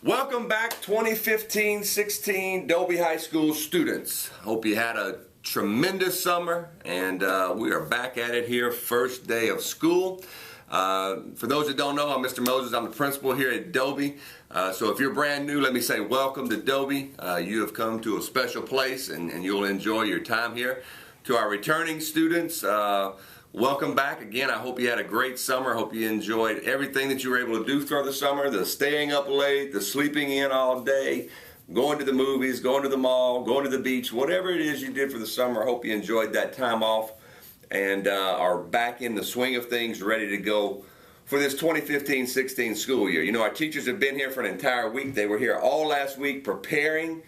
Welcome back 2015-16 Dobie High School students. Hope you had a tremendous summer, and we are back at it here, first day of school. For those that don't know, I'm Mr. Moses. I'm the principal here at Dobie. So if you're brand new, let me say welcome to Dobie. You have come to a special place, and you'll enjoy your time here. To our returning students, welcome back again. I hope you had a great summer. I hope you enjoyed everything that you were able to do throughout the summer, the staying up late, the sleeping in all day, going to the movies, going to the mall, going to the beach, whatever it is you did for the summer. I hope you enjoyed that time off and are back in the swing of things, ready to go for this 2015-16 school year. You know, our teachers have been here for an entire week. They were here all last week preparing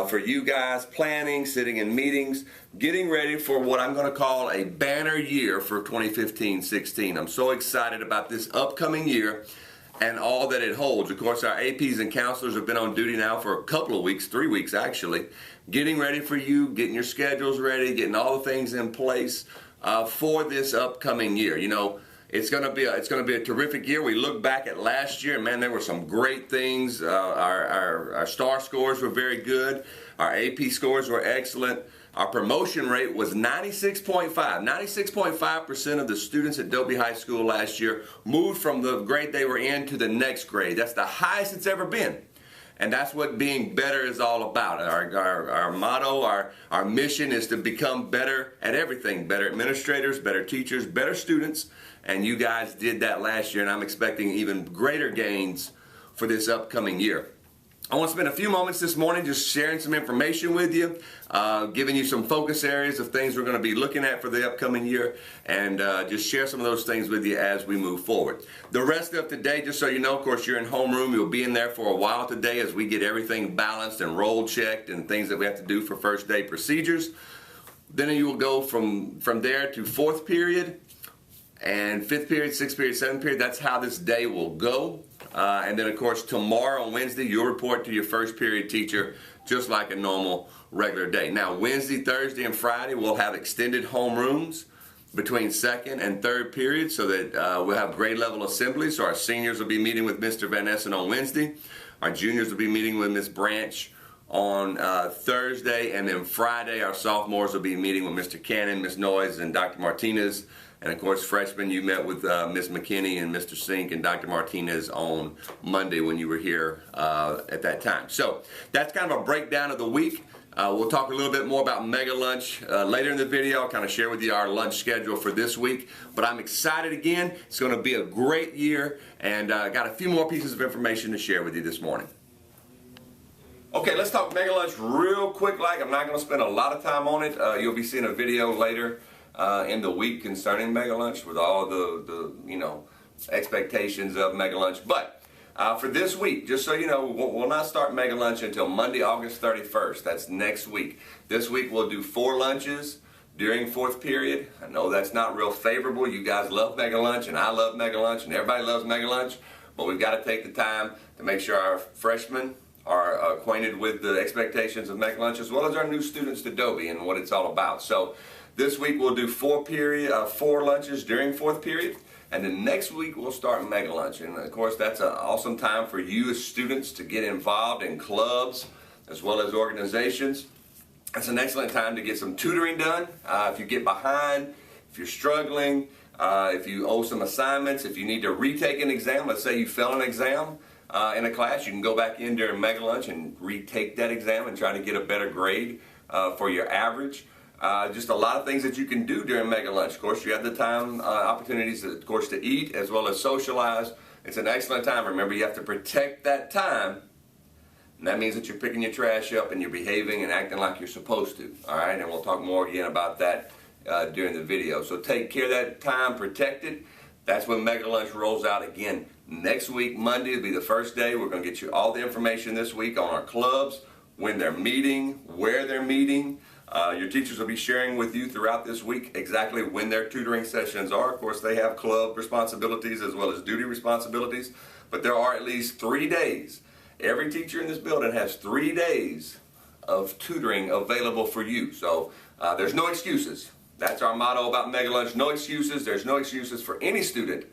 for you guys, planning, sitting in meetings, getting ready for what I'm going to call a banner year for 2015-16. I'm so excited about this upcoming year and all that it holds. Of course, our APs and counselors have been on duty now for a couple of weeks, 3 weeks actually, getting ready for you, getting your schedules ready, getting all the things in place for this upcoming year. You know, it's going to be a terrific year. We look back at last year, and man, there were some great things. Our star scores were very good. Our AP scores were excellent. Our promotion rate was 96.5. 96.5% of the students at Dobie High School last year moved from the grade they were in to the next grade. That's the highest it's ever been. And that's what being better is all about. Our motto, our mission is to become better at everything. Better administrators, better teachers, better students. And you guys did that last year, and I'm expecting even greater gains for this upcoming year. I want to spend a few moments this morning just sharing some information with you, giving you some focus areas of things we're going to be looking at for the upcoming year, and just share some of those things with you as we move forward. The rest of today, just so you know, of course, you're in homeroom. You'll be in there for a while today as we get everything balanced and roll checked and things that we have to do for first day procedures. Then you will go from there to fourth period and fifth period, sixth period, seventh period. That's how this day will go. And then, of course, tomorrow on Wednesday, you'll report to your first period teacher just like a normal regular day. Now, Wednesday, Thursday, and Friday, we'll have extended homerooms between second and third period so that we'll have grade level assemblies. So our seniors will be meeting with Mr. Van Essen on Wednesday. Our juniors will be meeting with Ms. Branch on Thursday. And then Friday, our sophomores will be meeting with Mr. Cannon, Ms. Noyes, and Dr. Martinez. And of course, freshmen, you met with Ms. McKinney and Mr. Sink and Dr. Martinez on Monday when you were here at that time. So that's kind of a breakdown of the week. We'll talk a little bit more about Mega Lunch later in the video. I'll kind of share with you our lunch schedule for this week. But I'm excited again. It's going to be a great year, and got a few more pieces of information to share with you this morning. Okay, let's talk Mega Lunch real quick. I'm not going to spend a lot of time on it. You'll be seeing a video later in the week concerning Mega Lunch with all the expectations of Mega Lunch. But for this week, just so you know, we'll not start Mega Lunch until Monday, August 31st. That's next week. This week we'll do 4 lunches during fourth period. I know that's not real favorable. You guys love Mega Lunch, and I love Mega Lunch, and everybody loves Mega Lunch. But we've got to take the time to make sure our freshmen are acquainted with the expectations of Mega Lunch, as well as our new students to Dobie and what it's all about. So this week we'll do 4 lunches during fourth period, and then next week we'll start Mega Lunch. And of course, that's an awesome time for you as students to get involved in clubs as well as organizations. It's an excellent time to get some tutoring done. If you get behind, if you're struggling, if you owe some assignments, if you need to retake an exam, let's say you failed an exam in a class, you can go back in during Mega Lunch and retake that exam and try to get a better grade for your average. Just a lot of things that you can do during Mega Lunch. Of course, you have the time, opportunities, of course, to eat as well as socialize. It's an excellent time. Remember, you have to protect that time, and that means that you're picking your trash up and you're behaving and acting like you're supposed to. All right, and we'll talk more again about that during the video. So take care of that time, protect it. That's when Mega Lunch rolls out again next week. Monday will be the first day. We're going to get you all the information this week on our clubs, when they're meeting, where they're meeting. Your teachers will be sharing with you throughout this week exactly when their tutoring sessions are. Of course, they have club responsibilities as well as duty responsibilities, but there are at least 3 days. Every teacher in this building has 3 days of tutoring available for you. So there's no excuses. That's our motto about Mega Lunch. No excuses. There's no excuses for any student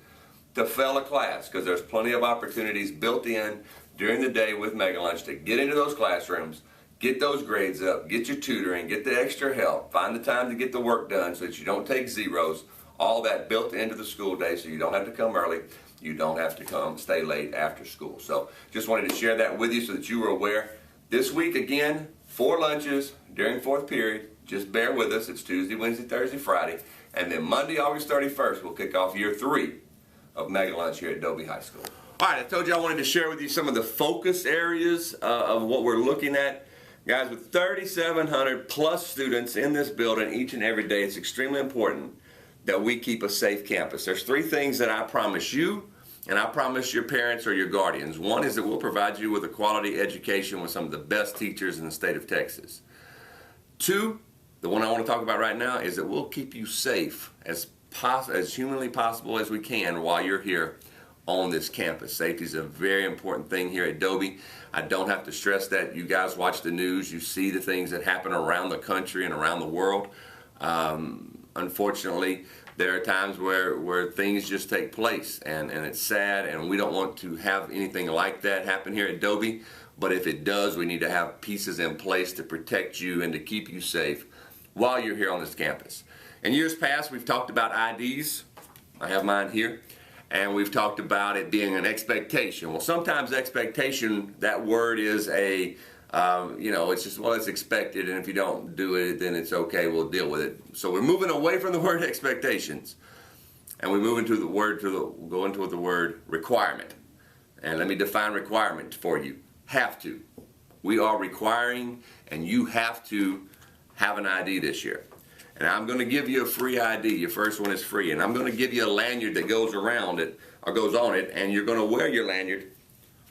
to fail a class, because there's plenty of opportunities built in during the day with Mega Lunch to get into those classrooms, get those grades up, get your tutoring, get the extra help, find the time to get the work done so that you don't take zeros, all that built into the school day so you don't have to come early, you don't have to stay late after school. So just wanted to share that with you so that you were aware. This week again, 4 lunches during 4th period. Just bear with us. It's Tuesday, Wednesday, Thursday, Friday. And then Monday, August 31st, we'll kick off year 3 of Mega Lunch here at Dobie High School. All right, I told you I wanted to share with you some of the focus areas of what we're looking at. Guys, with 3,700 plus students in this building each and every day, it's extremely important that we keep a safe campus. There's 3 things that I promise you, and I promise your parents or your guardians. One is that we'll provide you with a quality education with some of the best teachers in the state of Texas. 2, the one I want to talk about right now, is that we'll keep you safe as humanly possible as we can while you're here on this campus. Safety is a very important thing here at Dobie. I don't have to stress that. You guys watch the news, you see the things that happen around the country and around the world. Unfortunately, there are times where things just take place, and it's sad, and we don't want to have anything like that happen here at Dobie. But if it does, we need to have pieces in place to protect you and to keep you safe while you're here on this campus. In years past, we've talked about IDs. I have mine here. And we've talked about it being an expectation. Well, sometimes expectation, that word is a, it's just, well, it's expected, and if you don't do it, then it's okay, we'll deal with it. So we're moving away from the word expectations, and we move into the word, go into the word requirement. And let me define requirement for you. Have to. We are requiring, and you have to have an ID this year. And I'm going to give you a free ID. Your first one is free. And I'm going to give you a lanyard that goes around it, or goes on it, and you're going to wear your lanyard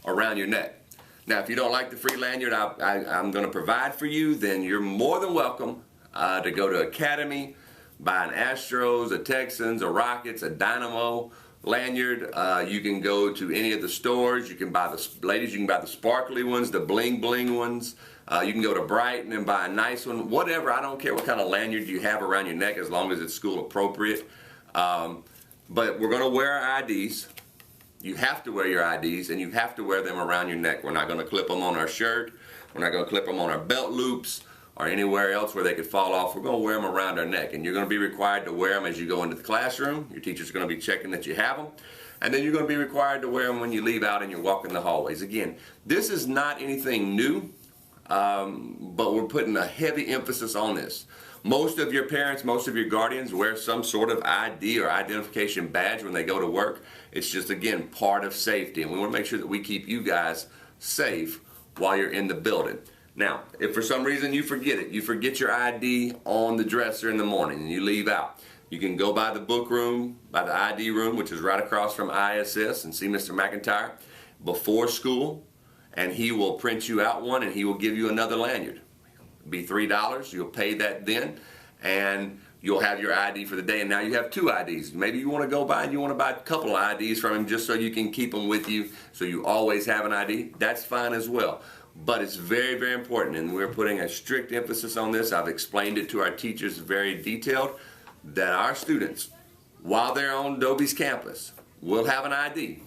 around your neck. Now, if you don't like the free lanyard I'm going to provide for you, then you're more than welcome to go to Academy, buy an Astros, a Texans, a Rockets, a Dynamo lanyard. You can go to any of the stores. You can buy ladies, you can buy the sparkly ones, the bling bling ones. You can go to Brighton and buy a nice one. Whatever, I don't care what kind of lanyard you have around your neck as long as it's school appropriate. But we're going to wear our IDs. You have to wear your IDs, and you have to wear them around your neck. We're not going to clip them on our shirt. We're not going to clip them on our belt loops or anywhere else where they could fall off. We're going to wear them around our neck, and you're going to be required to wear them as you go into the classroom. Your teacher's going to be checking that you have them, and then you're going to be required to wear them when you leave out and you're walking the hallways. Again, this is not anything new, but we're putting a heavy emphasis on this. Most of your parents, most of your guardians wear some sort of ID or identification badge when they go to work. It's just, again, part of safety, and we want to make sure that we keep you guys safe while you're in the building. Now, if for some reason you forget it, you forget your ID on the dresser in the morning and you leave out, you can go by the book room, by the ID room, which is right across from ISS, and see Mr. McIntyre before school, and he will print you out one and he will give you another lanyard. It'll be $3. You'll pay that then, and you'll have your ID for the day, and now you have 2 IDs. Maybe you want to go by and you want to buy a couple of IDs from him just so you can keep them with you so you always have an ID. That's fine as well. But it's very, very important, and we're putting a strict emphasis on this. I've explained it to our teachers very detailed, that our students, while they're on Dobie's campus, will have an ID,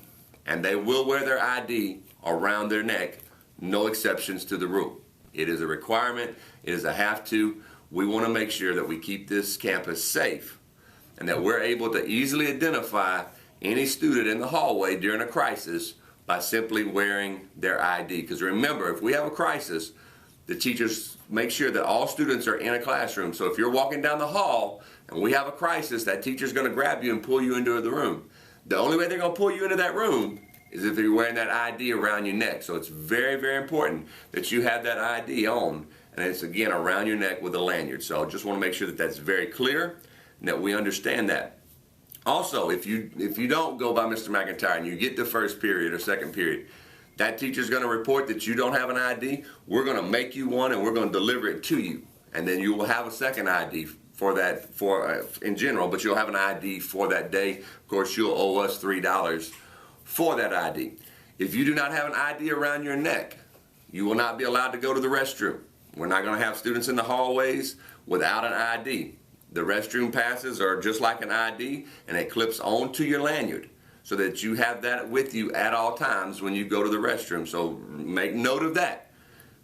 and they will wear their ID around their neck, no exceptions to the rule. It is a requirement. It is a have to. We want to make sure that we keep this campus safe and that we're able to easily identify any student in the hallway during a crisis by simply wearing their ID. Because remember, if we have a crisis, the teachers make sure that all students are in a classroom. So if you're walking down the hall and we have a crisis, that teacher's going to grab you and pull you into the room. The only way they're going to pull you into that room is if you're wearing that ID around your neck. So it's very, very important that you have that ID on, and it's, again, around your neck with a lanyard. So I just want to make sure that that's very clear and that we understand that. Also, if you don't go by Mr. McIntyre and you get to first period or second period, that teacher's going to report that you don't have an ID. We're going to make you one, and we're going to deliver it to you. And then you will have a second ID for that, in general, but you'll have an ID for that day. Of course, you'll owe us $3 for that ID. If you do not have an ID around your neck, you will not be allowed to go to the restroom. We're not going to have students in the hallways without an ID. The restroom passes are just like an ID, and it clips onto your lanyard. so that you have that with you at all times when you go to the restroom. So make note of that.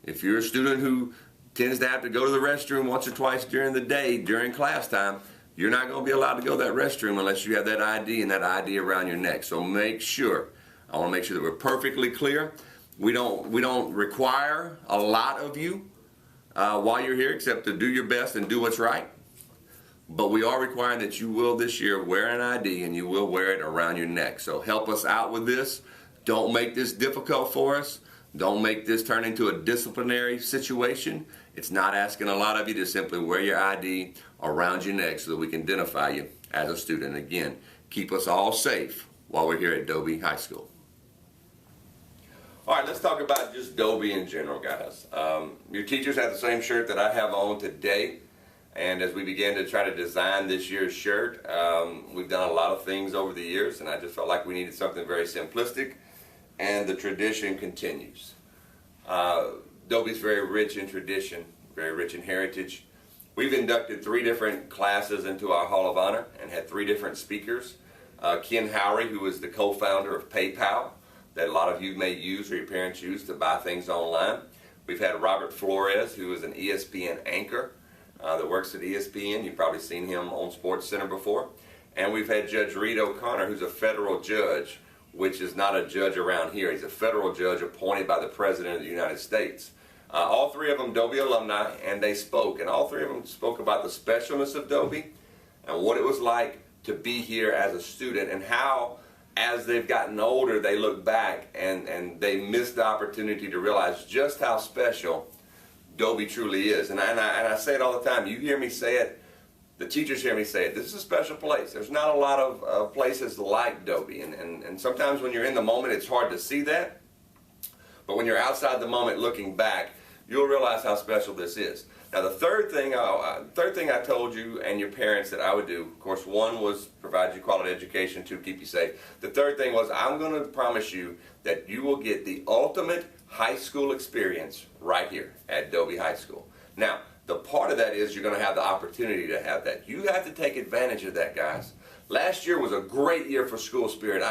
If you're a student who tends to have to go to the restroom once or twice during the day, during class time, you're not going to be allowed to go to that restroom unless you have that ID and that ID around your neck. So make sure, I want to make sure that we're perfectly clear. We don't require a lot of you while you're here, except to do your best and do what's right. But we are requiring that you will this year wear an ID, and you will wear it around your neck. So help us out with this. Don't make this difficult for us. Don't make this turn into a disciplinary situation. It's not asking a lot of you to simply wear your ID around your neck so that we can identify you as a student. Again, keep us all safe while we're here at Dobie High School. All right, let's talk about just Dobie in general, guys. Your teachers have the same shirt that I have on today. And as we began to try to design this year's shirt, we've done a lot of things over the years, and I just felt like we needed something very simplistic, and the tradition continues. Dobie's very rich in tradition, very rich in heritage. We've inducted 3 different classes into our Hall of Honor and had 3 different speakers. Ken Howry, who is the co-founder of PayPal, that a lot of you may use or your parents use to buy things online. We've had Robert Flores, who is an ESPN anchor that works at ESPN. You've probably seen him on SportsCenter before. And we've had Judge Reed O'Connor, who's a federal judge, which is not a judge around here. He's a federal judge appointed by the President of the United States. All 3 of them Dobie alumni, and they spoke. And all 3 of them spoke about the specialness of Dobie and what it was like to be here as a student, and how, as they've gotten older, they look back and they missed the opportunity to realize just how special Dobie truly is. And I say it all the time. You hear me say it. The teachers hear me say it. This is a special place. There's not a lot of places like Dobie. And sometimes when you're in the moment, it's hard to see that. But when you're outside the moment looking back, you'll realize how special this is. Now, the third thing I told you and your parents that I would do, of course, 1 was provide you quality education, 2, keep you safe. The third thing was I'm going to promise you that you will get the ultimate high school experience right here at Dobie High School. Now, the part of that is you're going to have the opportunity to have that. You have to take advantage of that, guys. Last year was a great year for school spirit.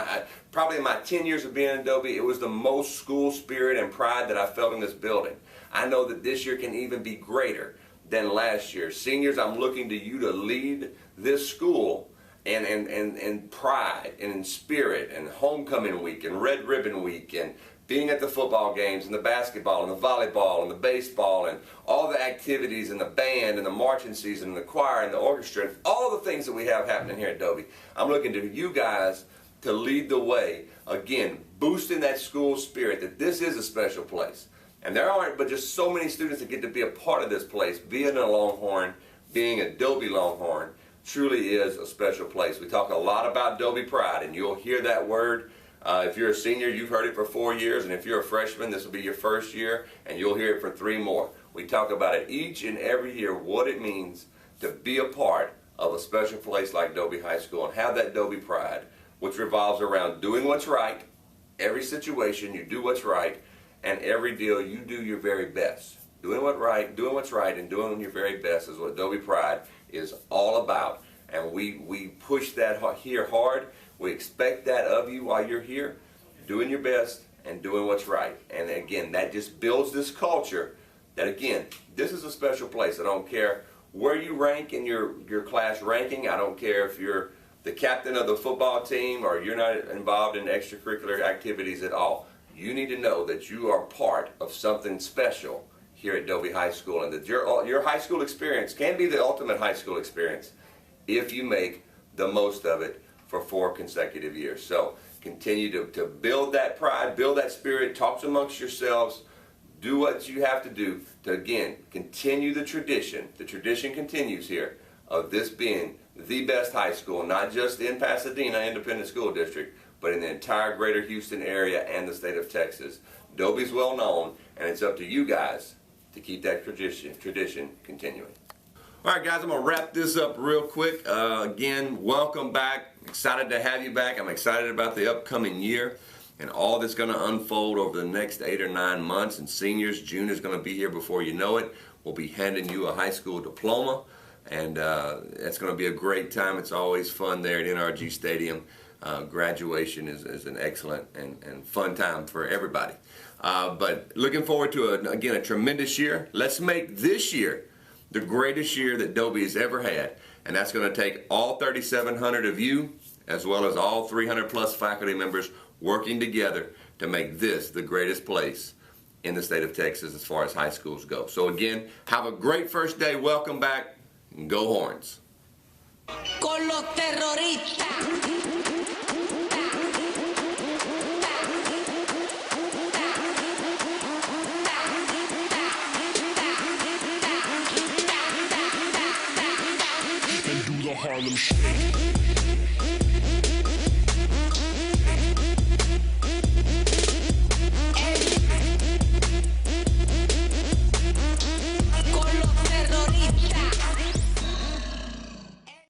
Probably in my 10 years of being in Dobie, it was the most school spirit and pride that I felt in this building. I know that this year can even be greater than last year. Seniors, I'm looking to you to lead this school in pride and in spirit, and homecoming week and red ribbon week, and being at the football games and the basketball and the volleyball and the baseball and all the activities and the band and the marching season and the choir and the orchestra and all the things that we have happening here at Dobie. I'm looking to you guys to lead the way, again, boosting that school spirit, that this is a special place. And there aren't but just so many students that get to be a part of this place. Being a Longhorn, being a Dobie Longhorn, truly is a special place. We talk a lot about Dobie pride, and you'll hear that word. If you're a senior, you've heard it for 4 years, and if you're a freshman, this will be your first year, and you'll hear it for 3 more. We talk about it each and every year, what it means to be a part of a special place like Dobie High School and have that Dobie pride, which revolves around doing what's right. Every situation, you do what's right, and every deal, you do your very best. Doing what's right, and doing your very best is what Dobie pride is all about. And we push that here hard. We expect that of you while you're here, doing your best and doing what's right. And again, that just builds this culture that, again, this is a special place. I don't care where you rank in your class ranking. I don't care if you're the captain of the football team or you're not involved in extracurricular activities at all. You need to know that you are part of something special here at Dobie High School, and that your high school experience can be the ultimate high school experience if you make the most of it for 4 consecutive years. So continue to build that pride, build that spirit, talk amongst yourselves, do what you have to do to, again, continue the tradition. The tradition continues here of this being the best high school, not just in Pasadena Independent School District, but in the entire greater Houston area and the state of Texas. Dobie's well known, and it's up to you guys to keep that tradition continuing. All right, guys, I'm going to wrap this up real quick. Again, welcome back. Excited to have you back. I'm excited about the upcoming year and all that's going to unfold over the next 8 or 9 months. And seniors, June is going to be here before you know it. We'll be handing you a high school diploma. and it's going to be a great time. It's always fun there at NRG Stadium. Graduation is an excellent and fun time for everybody. But looking forward to, again, a tremendous year. Let's make this year the greatest year that Dobie has ever had. And that's going to take all 3,700 of you, as well as all 300 plus faculty members working together to make this the greatest place in the state of Texas as far as high schools go. So again, have a great first day. Welcome back. Go Horns. Con los terroristas.